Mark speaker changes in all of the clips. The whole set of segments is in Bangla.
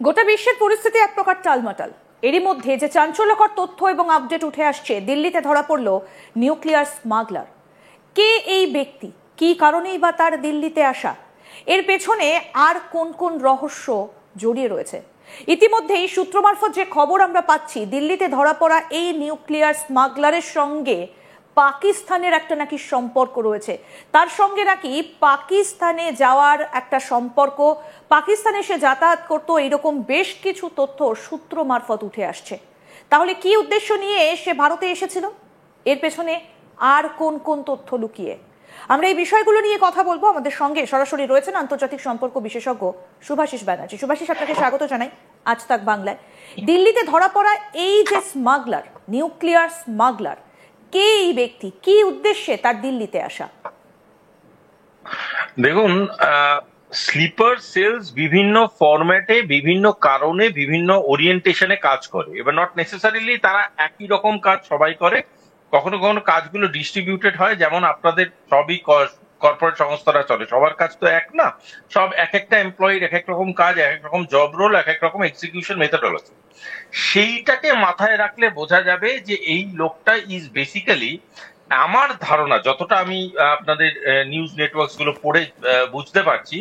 Speaker 1: গোটা বিশ্বের পরিস্থিতি এক প্রকার টালমাটাল। এরই মধ্যে যে চাঞ্চল্যকর তথ্য এবং আপডেট উঠে আসছে, দিল্লিতে ধরা পড়ল নিউক্লিয়ার স্মাগলার। কে এই ব্যক্তি, কি কারণেই বা তার দিল্লিতে আসা, এর পেছনে আর কোন কোন রহস্য জড়িয়ে রয়েছে? ইতিমধ্যেই সূত্র মারফত যে খবর আমরা পাচ্ছি, দিল্লিতে ধরা পড়া এই নিউক্লিয়ার স্মাগলারের সঙ্গে পাকিস্তানের একটা নাকি সম্পর্ক রয়েছে। তার সঙ্গে নাকি পাকিস্তানে যাওয়ার একটা সম্পর্ক, পাকিস্তানে সে যাতায়াত করতো, এইরকম বেশ কিছু তথ্য সূত্র মারফত উঠে আসছে। তাহলে কি উদ্দেশ্য নিয়ে সে ভারতে এসেছিল, এর পেছনে আর কোন কোন তথ্য লুকিয়ে? আমরা এই বিষয়গুলো নিয়ে কথা বলবো। আমাদের সঙ্গে সরাসরি রয়েছেন আন্তর্জাতিক সম্পর্ক বিশেষজ্ঞ শুভাশিস ব্যানার্জি। শুভাশিস, আপনাকে স্বাগত জানাই আজ তাক বাংলায়। দিল্লিতে ধরা পড়া এই যে স্মাগলার, নিউক্লিয়ার স্মাগলার, কে এই ব্যক্তি, কি উদ্দেশ্যে তার দিল্লিতে আসা?
Speaker 2: দেখুন, স্লিপার সেলস বিভিন্ন ফরম্যাটে, বিভিন্ন কারণে, বিভিন্ন ওরিয়েন্টেশনে কাজ করে। এবার নট নেসেসারিলি তারা একই রকম কাজ সবাই করে। কখনো কখনো কাজগুলো ডিস্ট্রিবিউটেড হয়, যেমন আপনাদের সবই কর্পোরেট সংস্থারা চলে, সবার কাজ তো এক না। সব এক একটা এমপ্লয়ির এক এক রকম কাজ, এক এক রকম জব রোল, এক এক রকম এক্সিকিউশন মেথডোলজি। সেইটাকে মাথায় রাখলে বোঝা যাবে যে এই লোকটা ইজ বেসিক্যালি, আমার ধারণা যতটা আমি আপনাদের নিউজ নেটওয়ার্কস গুলো পড়ে বুঝতে পারছি,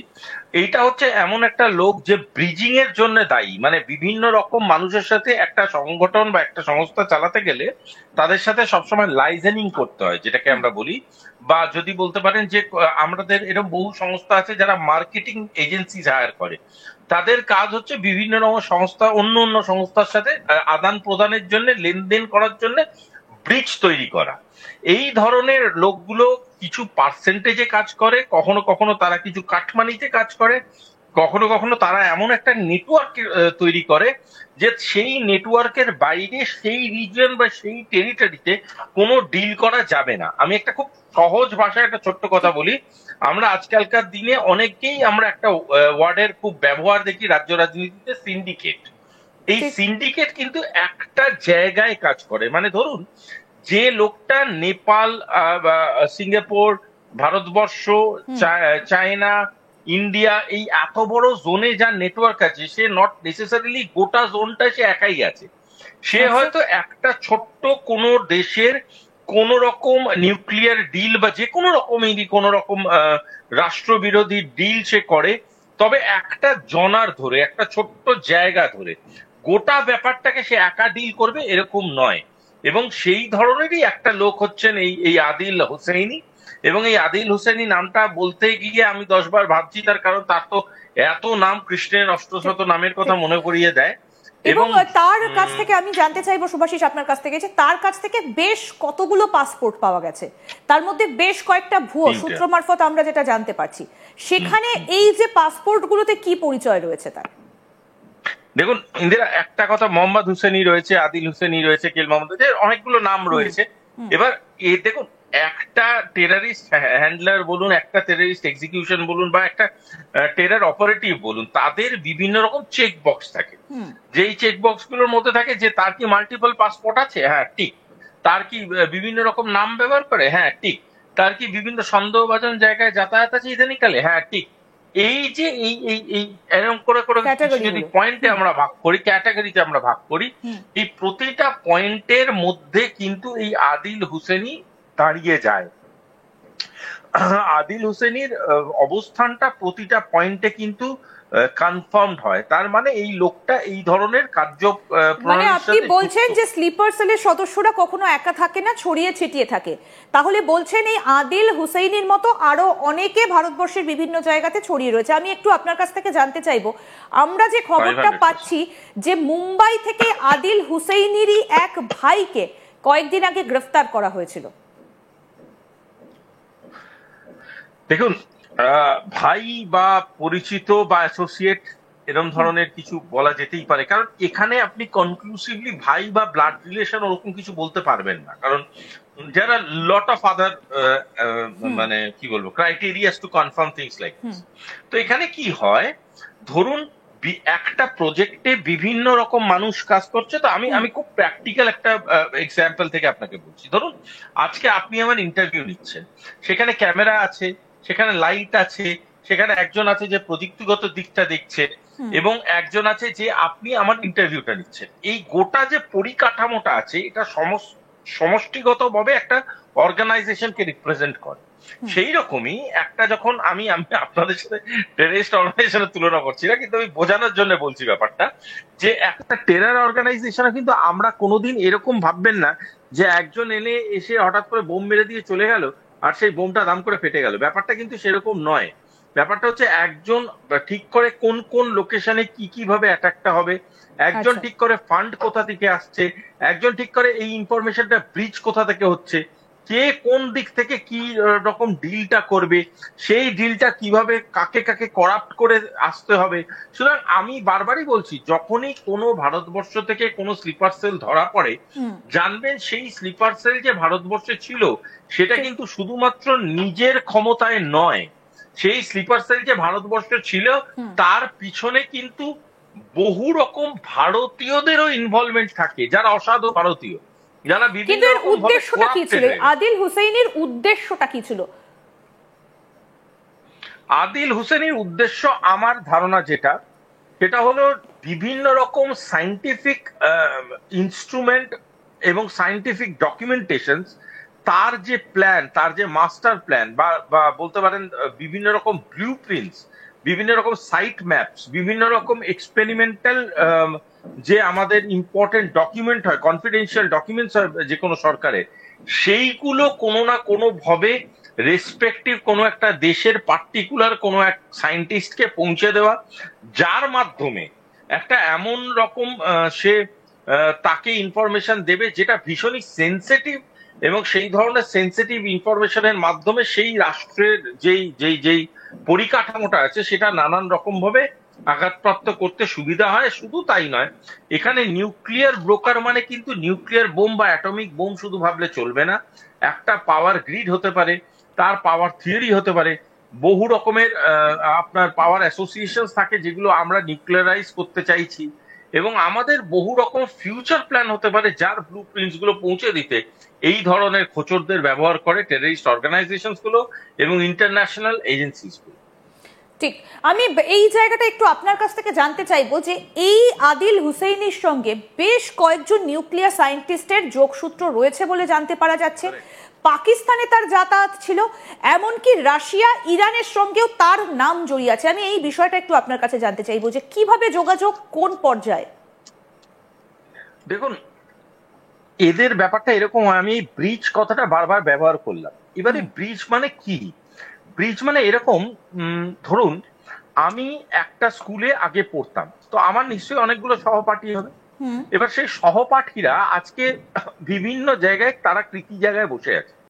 Speaker 2: এইটা হচ্ছে এমন একটা লোক যে ব্রিজিং এর জন্য দায়ী। মানে বিভিন্ন রকম মানুষের সাথে একটা সংগঠন বা একটা সংস্থা চালাতে গেলে তাদের সাথে সবসময় লাইজেনিং করতে হয়, যেটাকে আমরা বলি। বা যদি বলতে পারেন যে আমাদের এরকম বহু সংস্থা আছে যারা মার্কেটিং এজেন্সি হায়ার করে, তাদের কাজ হচ্ছে বিভিন্ন রকম সংস্থা অন্য অন্য সংস্থার সাথে আদান প্রদানের জন্য, লেনদেন করার জন্য ব্রিজ তৈরি করা। এই ধরনের লোকগুলো কিছু পার্সেন্টেজে কাজ করে, কখনো কখনো তারা কিছু কাটমানিতে কাজ করে, কখনো কখনো তারা এমন একটা নেটওয়ার্ক তৈরি করে যে সেই নেটওয়ার্কের বাইরে, সেই রিজন বা সেই টেরিটরিতে কোনো ডিল করা যাবে না। আমি একটা খুব সহজ ভাষায় একটা ছোট্ট কথা বলি। আমরা আজকালকার দিনে অনেকেই আমরা একটা ওয়ার্ডের খুব ব্যবহার দেখি রাজ্য রাজনীতিতে, সিন্ডিকেট। এই সিন্ডিকেট কিন্তু একটা জায়গায় কাজ করে। মানে ধরুন, যে লোকটা Nepal, Singapore, Bharatvarsha, China, India, এই এত বড় জোনে যার নেটওয়ার্ক আছে, সে নট নেসেসারিলি গোটা জোনটা সে একাই আছে। সে হয়তো একটা ছোট্ট কোনো দেশের কোন রকম নিউক্লিয়ার ডিল বা যে কোনো রকমেরই কোন রকম রাষ্ট্রবিরোধী ডিল সে করে, তবে একটা জনার ধরে, একটা ছোট্ট জায়গা ধরে। গোটা ব্যাপারটাকে সে একা ডিল করবে এরকম নয়। এবং সেই ধরনেরই একটা লোক হচ্ছেন এই আদিল হুসেইনি। এবং এই আদিল হুসেইনি নামটা বলতে গিয়ে আমি 10 বার ভাবছি, তার কারণ তার তো এত নাম, কৃষ্ণের অষ্টশত নামের কথা মনে করিয়ে দেয়।
Speaker 1: এবং তার কাছ থেকে আমি জানতে চাইবো শুভাশিস আপনার কাছ থেকে, যে তার কাছ থেকে বেশ কতগুলো পাসপোর্ট পাওয়া গেছে, তার মধ্যে বেশ কয়েকটা ভুয়ো, সূত্র মারফত আমরা যেটা জানতে পারছি। সেখানে এই যে পাসপোর্ট গুলোতে কি পরিচয় রয়েছে তার?
Speaker 2: দেখুন ইন্দিরা, একটা কথা, মোহাম্মদ হুসেনি রয়েছে, আদিল হুসেনি রয়েছে, কেল মোহাম্মদ, অনেকগুলো নাম রয়েছে। এবার দেখুন, একটা টেরারিস্ট হ্যান্ডলার বলুন, একটা টেরারিস্ট এক্সিকিউশন বলুন, বা একটা টেরার অপারেটিভ বলুন, তাদের বিভিন্ন রকম চেক বক্স থাকে। যেই চেক বক্স গুলোর মধ্যে থাকে যে তার কি মাল্টিপল পাসপোর্ট আছে, হ্যাঁ ঠিক। তার কি বিভিন্ন রকম নাম ব্যবহার করে, হ্যাঁ ঠিক। তার কি বিভিন্ন সন্দেহভাজন জায়গায় যাতায়াত আছে ইদানিংকালে, হ্যাঁ ঠিক। এই যে এই এই এই এরকম করে করে যদি পয়েন্টে আমরা ভাগ করি, ক্যাটাগরিতে আমরা ভাগ করি, এই প্রতিটা পয়েন্টের মধ্যে কিন্তু এই আদিল হুসেনি দাঁড়িয়ে যায়। আদিল হুসেনির অবস্থানটা প্রতিটা পয়েন্টে কিন্তু কনফার্মড হয়। তার মানে এই লোকটা এই ধরনের কার্য,
Speaker 1: মানে আপনি বলছেন যে স্লিপার সেলের সদস্যরা কখনো একা থাকে না, ছড়িয়ে ছিটিয়ে থাকে। তাহলে বলছেন এই আদিল হুসেইনির মতো আরো অনেকে ভারতবর্ষের বিভিন্ন জায়গাতে ছড়িয়ে রয়েছে। আমি একটু আপনার কাছ থেকে জানতে চাইবো, আমরা যে খবরটা পাচ্ছি যে মুম্বাই থেকে আদিল হুসেইনিরই এক ভাইকে কয়েকদিন আগে গ্রেফতার করা হয়েছিল।
Speaker 2: দেখুন, ভাই বা পরিচিত বা অ্যাসোসিয়েট এরকম ধরনের কিছু বলা যেতেই পারে, কারণ এখানে আপনি কনক্লুসিভলি ভাই বা ব্লাড রিলেশন ওরকম কিছু বলতে পারবেন না, কারণ যারা লট অফ আদার মানে কি বলবো criterias to confirm things like this. তো এখানে কি হয়, ধরুন একটা প্রজেক্টে বিভিন্ন রকম মানুষ কাজ করছে। তো আমি খুব প্র্যাকটিক্যাল একটা এক্সাম্পল থেকে আপনাকে বলছি। ধরুন আজকে আপনি আমার ইন্টারভিউ নিচ্ছেন, সেখানে ক্যামেরা আছে, সেখানে লাইট আছে, সেখানে একজন আছে যে প্রযুক্তিগত দিকটা দেখছে, এবং একজন আছে যে আপনি আমার ইন্টারভিউটা নিচ্ছেন। এই গোটা যে পরিকাঠামোটা আছে এটা সমষ্টিগতভাবে একটা অর্গানাইজেশনকে রিপ্রেজেন্ট করে। সেই রকমই একটা যখন আমি আমি আপনাদের সাথে টেররিস্ট অর্গানাইজেশনের তুলনা করছি না, কিন্তু আমি বোঝানোর জন্য বলছি ব্যাপারটা, যে একটা টেরর অর্গানাইজেশনে কিন্তু আমরা কোনোদিন এরকম ভাববেন না যে একজন এসে হঠাৎ করে বোম মেরে দিয়ে চলে গেল আর সেই বোমটা দাম করে ফেটে গেল। ব্যাপারটা কিন্তু সেরকম নয়। ব্যাপারটা হচ্ছে একজন ঠিক করে কোন কোন লোকেশনে কি কিভাবে অ্যাটাকটা হবে, একজন
Speaker 1: আচ্ছা।
Speaker 2: ঠিক করে ফান্ড কোথা থেকে আসছে, একজন ঠিক করে এই ইনফরমেশনটা ব্রিজ কোথা থেকে হচ্ছে, কে কোন দিক থেকে কি রকম ডিলটা করবে, সেই ডিলটা কিভাবে কাকে কাকে করাপ্ট করে আসতে হবে। সুতরাং আমি বারবারই বলছি, যখনই কোনো ভারতবর্ষ থেকে কোনো স্লিপার সেল ধরা পড়ে, জানবেন সেই স্লিপার সেল যে ভারতবর্ষে ছিল সেটা
Speaker 1: ঠিক।
Speaker 2: কিন্তু শুধুমাত্র নিজের ক্ষমতায় নয়। সেই স্লিপার সেল যে ভারতবর্ষে ছিল তার পিছনে কিন্তু বহু রকম ভারতীয়দেরও ইনভলভমেন্ট থাকে, যারা অসাধু ভারতীয়, যারা বিভিন্ন
Speaker 1: কিন্তু এর
Speaker 2: রকম ভাবে
Speaker 1: উদ্দেশ্যটা কি ছিল?
Speaker 2: corrupted হয়ে গেছে।
Speaker 1: আদিল হুসেইনের উদ্দেশ্যটা কি ছিল?
Speaker 2: আদিল হুসেনের উদ্দেশ্য আমার ধারণা যেটা, সেটা হলো বিভিন্ন রকম সায়েন্টিফিক ইনস্ট্রুমেন্ট এবং সায়েন্টিফিক ডকুমেন্টেশন, তার যে প্ল্যান, তার যে মাস্টার প্ল্যান বা বা বলতে পারেন বিভিন্ন রকম ব্লু প্রিন্টস, বিভিন্ন রকম সাইট ম্যাপস, বিভিন্ন রকম এক্সপেরিমেন্টাল যে আমাদের ইম্পর্টেন্ট ডকুমেন্ট হয়, কনফিডেন্সিয়াল ডকুমেন্টস হয় যে কোনো সরকারের, সেইগুলো কোনো না কোনো ভাবে রেসপেক্টিভ কোনো একটা দেশের পার্টিকুলার কোনো এক সায়েন্টিস্টকে পৌঁছে দেওয়া, যার মাধ্যমে একটা এমন রকম সে তাকে ইনফরমেশন দেবে যেটা ভীষণই সেন্সিটিভ, এবং সেই ধরনের সেন্সিটিভ ইনফরমেশনের মাধ্যমে সেই রাষ্ট্রের যেই যেই যেই পরিকাঠামোটা আছে সেটা নানান রকম ভাবে আঘাতপ্রাপ্ত করতে সুবিধা হয়। শুধু তাই নয়, এখানে নিউক্লিয়ার ব্রোকার মানে কিন্তু নিউক্লিয়ার বোম বা অ্যাটমিক বোম শুধু ভাবলে চলবে না। একটা পাওয়ার গ্রিড হতে পারে, তার পাওয়ার থিওরি হতে পারে, বহু রকমের আপনার পাওয়ার অ্যাসোসিয়েশন থাকে যেগুলো আমরা নিউক্লিয়ারাইজ করতে চাইছি, এবং আমাদের বহু রকম ফিউচার প্ল্যান হতে পারে যার ব্লু প্রিন্টস গুলো পৌঁছে দিতে এই ধরনের খোঁচরদের ব্যবহার করে টেররিস্ট অর্গানাইজেশন গুলো এবং ইন্টারন্যাশনাল এজেন্সিস গুলো।
Speaker 1: ঠিক। আমি এই জায়গাটা একটু আপনার কাছ থেকে জানতে চাইবো যে এই আদিল হুসেইনের সঙ্গে বেশ কয়েকজন নিউক্লিয়ার সায়েন্টিস্টের যোগসূত্র রয়েছে বলে জানতে পারা যাচ্ছে। পাকিস্তানে তার যাতায়াত ছিল, এমনকি রাশিয়া ইরানের সঙ্গেও তার নাম জড়িয়ে আছে। আমি এই বিষয়টা একটু আপনার কাছে জানতে চাইবো যে কিভাবে যোগাযোগ, কোন পর্যায়ে?
Speaker 2: দেখুন, এদের ব্যাপারটা এরকম হয়, আমি ব্রিজ কথাটা বারবার ব্যবহার করলাম। এবারে ব্রিজ মানে কি? ব্রিজ মানে এরকম, ধরুন আমি একটা স্কুলে আগে পড়তাম, তো আমার নিশ্চয়ই অনেকগুলো সহপাঠী হবে। এবার সেই সহপাঠীরা আজকে বিভিন্ন জায়গায় তারা কৃতি জায়গায় বসে আছে।